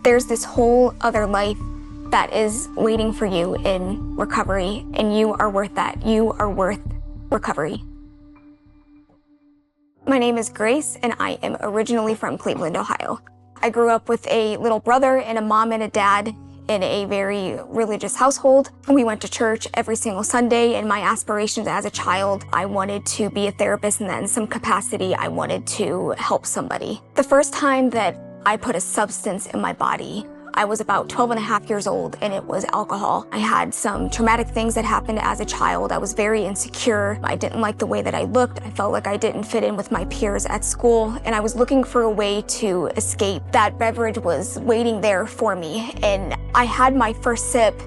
There's this whole other life that is waiting for you in recovery, and you are worth that. You are worth recovery. My name is Grace, and I am originally from Cleveland, Ohio. I grew up with a little brother and a mom and a dad in a very religious household. We went to church every single Sunday, and my aspirations as a child, I wanted to be a therapist, and that in some capacity, I wanted to help somebody. The first time that I put a substance in my body, I was about 12 and a half years old, and it was alcohol. I had some traumatic things that happened as a child. I was very insecure. I didn't like the way that I looked. I felt like I didn't fit in with my peers at school, and I was looking for a way to escape. That beverage was waiting there for me, and I had my first sip,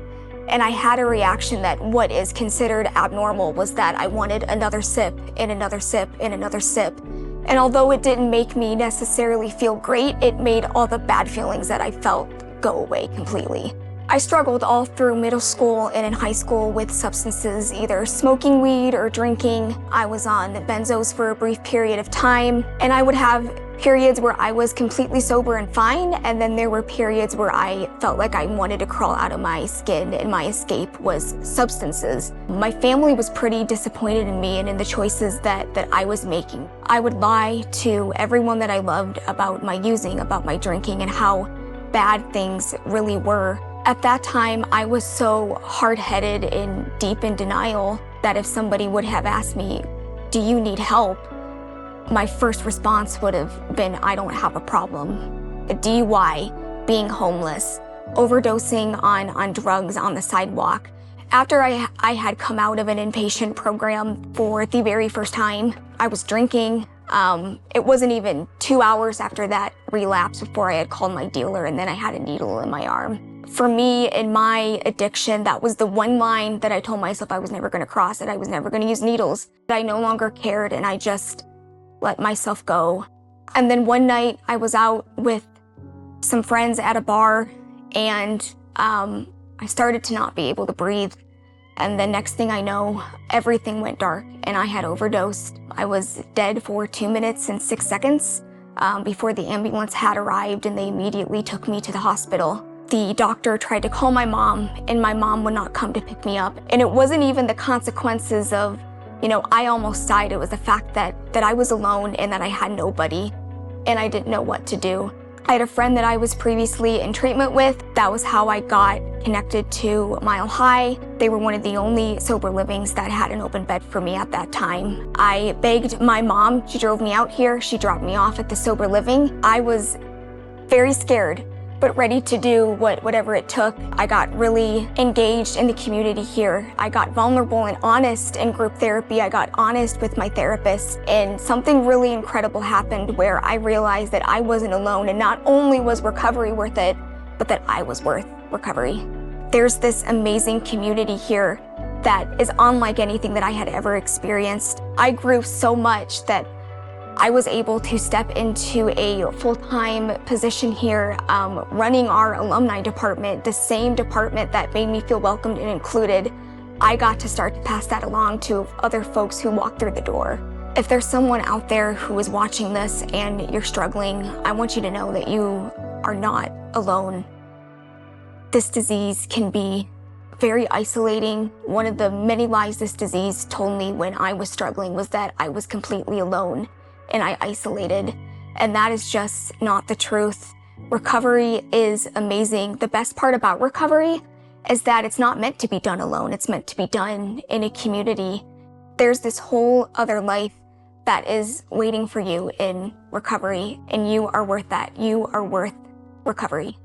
and I had a reaction that what is considered abnormal was that I wanted another sip and another sip and another sip. And although it didn't make me necessarily feel great, it made all the bad feelings that I felt go away completely. I struggled all through middle school and in high school with substances, either smoking weed or drinking. I was on benzos for a brief period of time, and I would have periods where I was completely sober and fine, and then there were periods where I felt like I wanted to crawl out of my skin, and my escape was substances. My family was pretty disappointed in me and in the choices that I was making. I would lie to everyone that I loved about my using, about my drinking, and how bad things really were. At that time, I was so hard-headed and deep in denial that if somebody would have asked me, "Do you need help?" my first response would have been, "I don't have a problem." A DUI, being homeless, overdosing on drugs on the sidewalk. After I had come out of an inpatient program for the very first time, I was drinking. It wasn't even 2 hours after that relapse before I had called my dealer, and then I had a needle in my arm. For me, in my addiction, that was the one line that I told myself I was never going to cross, that I was never going to use needles. I no longer cared, and I just let myself go. And then one night, I was out with some friends at a bar, and I started to not be able to breathe. And the next thing I know, everything went dark, and I had overdosed. I was dead for 2 minutes and 6 seconds before the ambulance had arrived, and they immediately took me to the hospital. The doctor tried to call my mom, and my mom would not come to pick me up. And it wasn't even the consequences of, I almost died. It was the fact that I was alone and that I had nobody, and I didn't know what to do. I had a friend that I was previously in treatment with. That was how I got connected to Mile High. They were one of the only sober livings that had an open bed for me at that time. I begged my mom. She drove me out here. She dropped me off at the sober living. I was very scared, but ready to do whatever it took. I got really engaged in the community here. I got vulnerable and honest in group therapy. I got honest with my therapist, and something really incredible happened where I realized that I wasn't alone, and not only was recovery worth it, but that I was worth recovery. There's this amazing community here that is unlike anything that I had ever experienced. I grew so much that I was able to step into a full-time position here, running our alumni department, the same department that made me feel welcomed and included. I got to start to pass that along to other folks who walked through the door. If there's someone out there who is watching this and you're struggling, I want you to know that you are not alone. This disease can be very isolating. One of the many lies this disease told me when I was struggling was that I was completely alone and I isolated, and that is just not the truth. Recovery is amazing. The best part about recovery is that it's not meant to be done alone. It's meant to be done in a community. There's this whole other life that is waiting for you in recovery, and you are worth that. You are worth recovery.